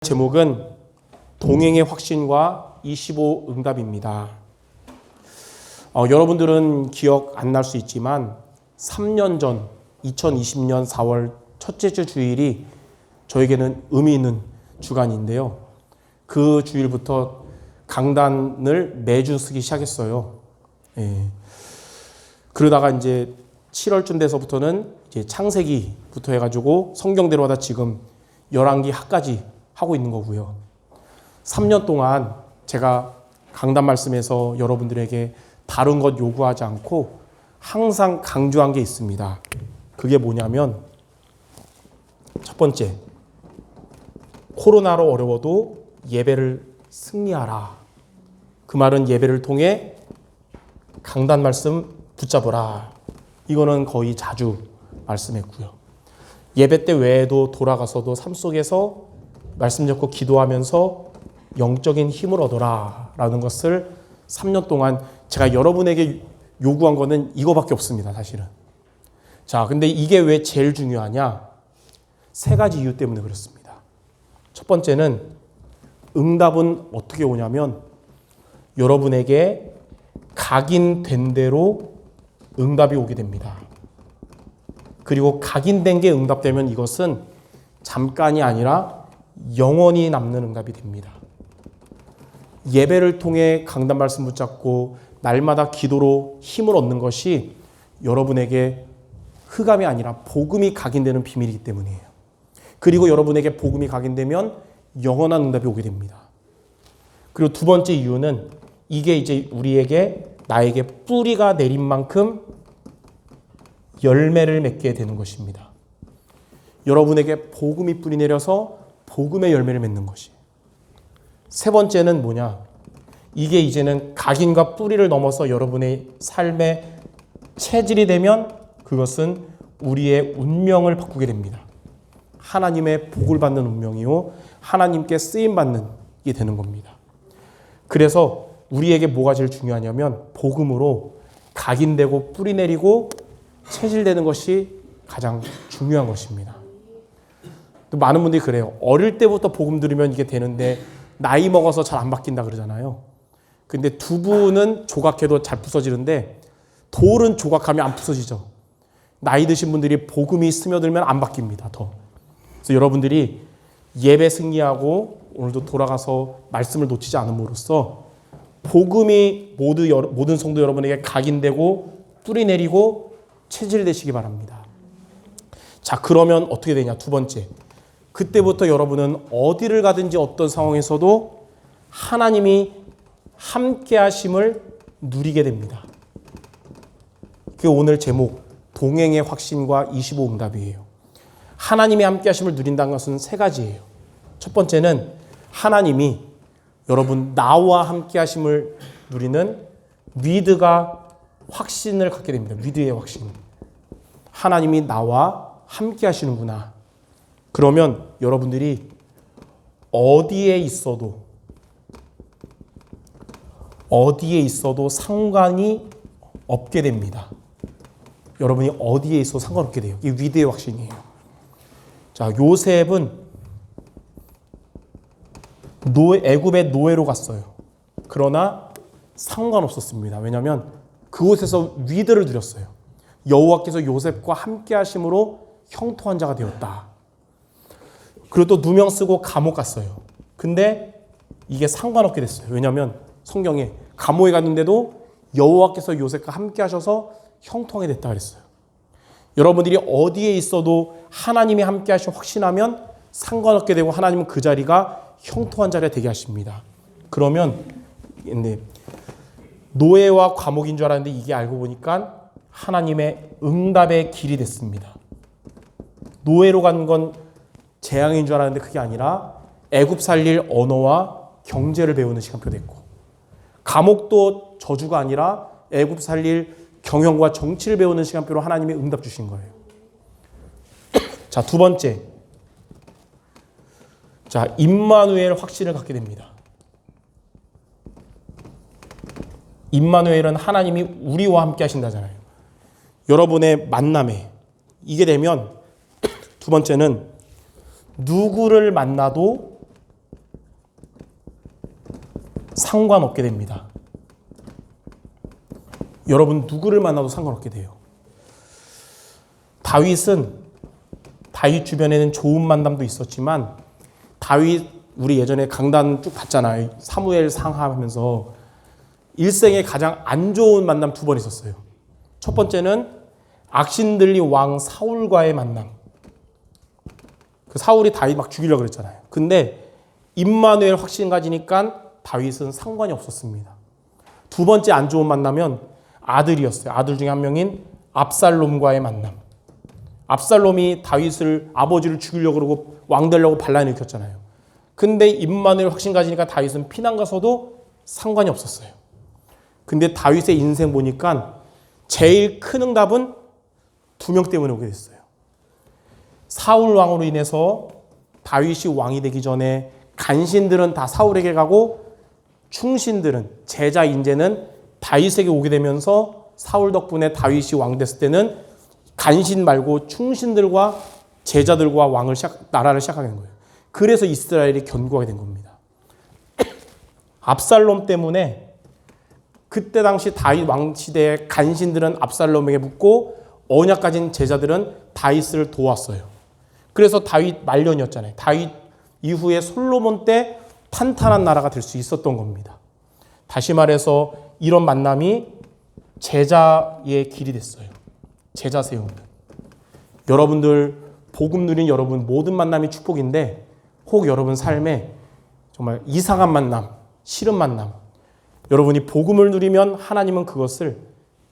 제목은 동행의 확신과 25 응답입니다. 여러분들은 기억 안 날 수 있지만 3년 전 2020년 4월 첫째 주 주일이 저에게는 의미 있는 주간인데요. 그 주일부터 강단을 매주 쓰기 시작했어요. 그러다가 이제 7월쯤 돼서부터는 이제 창세기부터 해가지고 성경대로 하다 지금 열왕기 하까지 하고 있는 거고요. 3년 동안 제가 강단 말씀에서 여러분들에게 다른 것 요구하지 않고 항상 강조한 게 있습니다. 그게 뭐냐면 첫 번째, 코로나로 어려워도 예배를 승리하라. 그 말은 예배를 통해 강단 말씀 붙잡으라. 이거는 거의 자주 말씀했고요. 예배 때 외에도 돌아가서도 삶 속에서 말씀 잡고 기도하면서 영적인 힘을 얻어라 라는 것을 3년 동안 제가 여러분에게 요구한 거는 이거밖에 없습니다, 사실은. 자, 근데 이게 왜 제일 중요하냐? 세 가지 이유 때문에 그렇습니다. 첫 번째는 응답은 어떻게 오냐면 여러분에게 각인된 대로 응답이 오게 됩니다. 그리고 각인된 게 응답되면 이것은 잠깐이 아니라 영원히 남는 응답이 됩니다. 예배를 통해 강단 말씀 붙잡고 날마다 기도로 힘을 얻는 것이 여러분에게 흑암이 아니라 복음이 각인되는 비밀이기 때문이에요. 그리고 여러분에게 복음이 각인되면 영원한 응답이 오게 됩니다. 그리고 두 번째 이유는 이게 이제 나에게 뿌리가 내린 만큼 열매를 맺게 되는 것입니다. 여러분에게 복음이 뿌리 내려서 복음의 열매를 맺는 것이. 세 번째는 뭐냐? 이게 이제는 각인과 뿌리를 넘어서 여러분의 삶의 체질이 되면 그것은 우리의 운명을 바꾸게 됩니다. 하나님의 복을 받는 운명이요, 하나님께 쓰임받는 게 되는 겁니다. 그래서 우리에게 뭐가 제일 중요하냐면 복음으로 각인되고 뿌리 내리고 체질되는 것이 가장 중요한 것입니다. 또 많은 분들이 그래요. 어릴 때부터 복음 들으면 이게 되는데 나이 먹어서 잘 안 바뀐다 그러잖아요. 근데 두부는 조각해도 잘 부서지는데 돌은 조각하면 안 부서지죠. 나이 드신 분들이 복음이 스며들면 안 바뀝니다. 더. 그래서 여러분들이 예배 승리하고 오늘도 돌아가서 말씀을 놓치지 않음으로써 복음이 모든 성도 여러분에게 각인되고 뿌리 내리고 체질되시기 바랍니다. 자, 그러면 어떻게 되냐? 두 번째. 그때부터 여러분은 어디를 가든지 어떤 상황에서도 하나님이 함께 하심을 누리게 됩니다. 그게 오늘 제목 동행의 확신과 25 응답이에요. 하나님이 함께 하심을 누린다는 것은 세 가지예요. 첫 번째는 하나님이 여러분 나와 함께 하심을 누리는 위드가 확신을 갖게 됩니다. 위드의 확신. 하나님이 나와 함께 하시는구나. 그러면 여러분들이 어디에 있어도 상관이 없게 됩니다. 여러분이 어디에 있어도 상관없게 돼요. 이게 위대의 확신이에요. 자, 요셉은 애굽의 노예로 갔어요. 그러나 상관없었습니다. 왜냐하면 그곳에서 위대를 누렸어요. 여호와께서 요셉과 함께 하심으로 형통한 자가 되었다. 그리고 또 누명 쓰고 감옥 갔어요. 근데 이게 상관없게 됐어요. 왜냐하면 성경에 감옥에 갔는데도 여호와께서 요셉과 함께 하셔서 형통하게 됐다 그랬어요. 여러분들이 어디에 있어도 하나님이 함께 하시면 확신하면 상관없게 되고 하나님은 그 자리가 형통한 자리가 되게 하십니다. 그러면 노예와 감옥인 줄 알았는데 이게 알고 보니까 하나님의 응답의 길이 됐습니다. 노예로 간 건 재앙인 줄 알았는데 그게 아니라 애굽 살릴 언어와 경제를 배우는 시간표 됐고, 감옥도 저주가 아니라 애굽 살릴 경영과 정치를 배우는 시간표로 하나님이 응답 주신 거예요. 자, 두 번째. 자, 임마누엘 확신을 갖게 됩니다. 임마누엘은 하나님이 우리와 함께 하신다잖아요. 여러분의 만남에 이게 되면 두 번째는 누구를 만나도 상관없게 됩니다. 여러분 누구를 만나도 상관없게 돼요. 다윗 주변에는 좋은 만남도 있었지만 다윗 우리 예전에 강단 쭉 봤잖아요. 사무엘 상하하면서 일생에 가장 안 좋은 만남 2번 있었어요. 첫 번째는 악신들리 왕 사울과의 만남. 그 사울이 다윗 막 죽이려고 그랬잖아요. 근데 임마누엘 확신 가지니까 다윗은 상관이 없었습니다. 2번째 안 좋은 만남은 아들이었어요. 아들 중에 한 명인 압살롬과의 만남. 압살롬이 다윗을 아버지를 죽이려고 그러고 왕 되려고 반란을 일으켰잖아요. 근데 임마누엘 확신 가지니까 다윗은 피난 가서도 상관이 없었어요. 근데 다윗의 인생 보니까 제일 큰 응답은 2명 때문에 오게 됐어요. 사울 왕으로 인해서 다윗이 왕이 되기 전에 간신들은 다 사울에게 가고 충신들은 제자 인재는 다윗에게 오게 되면서 사울 덕분에 다윗이 왕 됐을 때는 간신 말고 충신들과 제자들과 나라를 시작하게 된 거예요. 그래서 이스라엘이 견고하게 된 겁니다. 압살롬 때문에 그때 당시 다윗 왕 시대의 간신들은 압살롬에게 묻고 언약 가진 제자들은 다윗을 도왔어요. 그래서 다윗 말년이었잖아요. 다윗 이후에 솔로몬 때 탄탄한 나라가 될 수 있었던 겁니다. 다시 말해서 이런 만남이 제자의 길이 됐어요. 제자 세우는. 여러분들 복음 누린 여러분 모든 만남이 축복인데 혹 여러분 삶에 정말 이상한 만남, 싫은 만남 여러분이 복음을 누리면 하나님은 그것을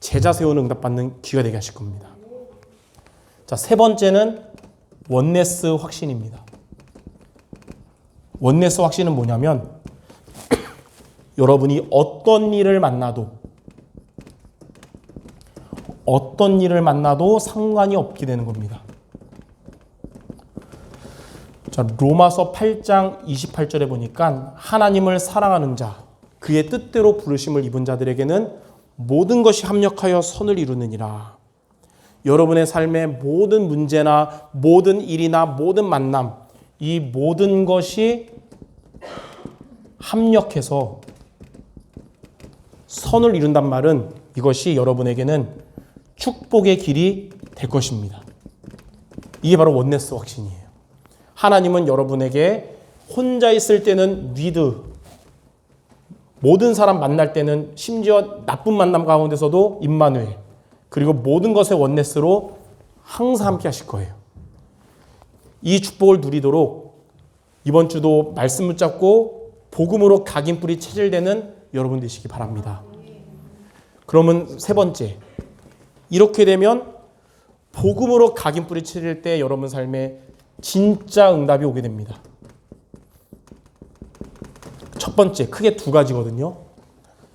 제자 세우는 응답받는 기회가 되게 하실 겁니다. 자, 3번째는 원네스 확신입니다. 원네스 확신은 뭐냐면 여러분이 어떤 일을 만나도 상관이 없게 되는 겁니다. 자, 로마서 8장 28절에 보니까 하나님을 사랑하는 자, 그의 뜻대로 부르심을 입은 자들에게는 모든 것이 합력하여 선을 이루느니라. 여러분의 삶의 모든 문제나 모든 일이나 모든 만남, 이 모든 것이 합력해서 선을 이룬단 말은 이것이 여러분에게는 축복의 길이 될 것입니다. 이게 바로 원네스 확신이에요. 하나님은 여러분에게 혼자 있을 때는 위드, 모든 사람 만날 때는 심지어 나쁜 만남 가운데서도 임마누엘, 그리고 모든 것의 원네스로 항상 함께 하실 거예요. 이 축복을 누리도록 이번 주도 말씀 붙잡고 복음으로 각인뿌리 체질되는 여러분 되시기 바랍니다. 그러면 3번째, 이렇게 되면 복음으로 각인뿌리 체질 때 여러분 삶에 진짜 응답이 오게 됩니다. 첫 번째, 크게 2가지거든요.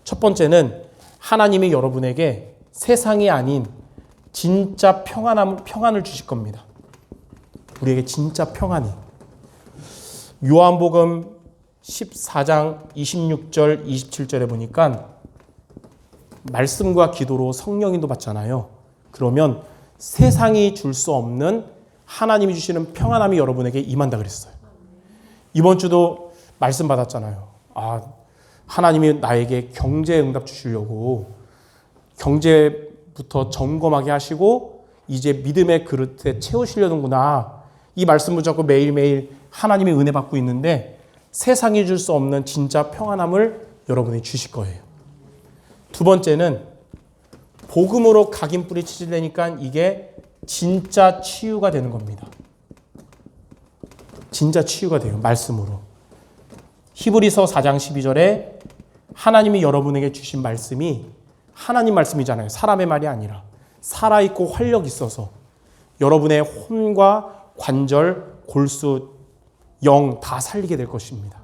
첫 번째는 하나님이 여러분에게 세상이 아닌 진짜 평안을 주실 겁니다. 우리에게 진짜 평안이. 요한복음 14장 26절 27절에 보니까 말씀과 기도로 성령인도 받잖아요. 그러면 세상이 줄 수 없는 하나님이 주시는 평안함이 여러분에게 임한다 그랬어요. 이번 주도 말씀 받았잖아요. 하나님이 나에게 경제 응답 주시려고 경제부터 점검하게 하시고 이제 믿음의 그릇에 채우시려는구나. 이 말씀 붙잡고 매일매일 하나님의 은혜 받고 있는데 세상이 줄 수 없는 진짜 평안함을 여러분이 주실 거예요. 2번째는 복음으로 각인뿌리 치질되니까 이게 진짜 치유가 되는 겁니다. 진짜 치유가 돼요. 말씀으로. 히브리서 4장 12절에 하나님이 여러분에게 주신 말씀이 하나님 말씀이잖아요. 사람의 말이 아니라 살아있고 활력 있어서 여러분의 혼과 관절, 골수, 영 다 살리게 될 것입니다.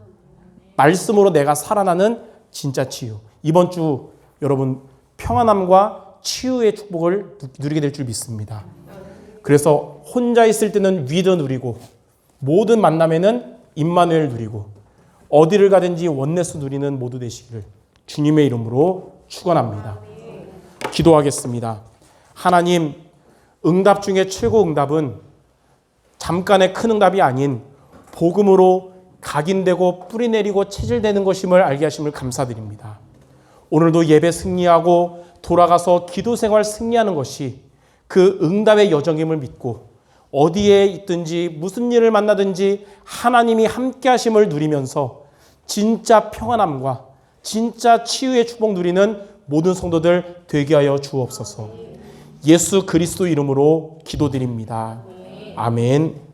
말씀으로 내가 살아나는 진짜 치유. 이번 주 여러분 평안함과 치유의 축복을 누리게 될 줄 믿습니다. 그래서 혼자 있을 때는 위드 누리고 모든 만남에는 임마누엘 누리고 어디를 가든지 원네스 누리는 모두 되시기를 주님의 이름으로 축원합니다. 기도하겠습니다. 하나님, 응답 중에 최고 응답은 잠깐의 큰 응답이 아닌 복음으로 각인되고 뿌리내리고 체질되는 것임을 알게 하심을 감사드립니다. 오늘도 예배 승리하고 돌아가서 기도 생활 승리하는 것이 그 응답의 여정임을 믿고 어디에 있든지 무슨 일을 만나든지 하나님이 함께 하심을 누리면서 진짜 평안함과 진짜 치유의 축복 누리는 모든 성도들 되게 하여 주옵소서. 예수 그리스도 이름으로 기도드립니다. 아멘.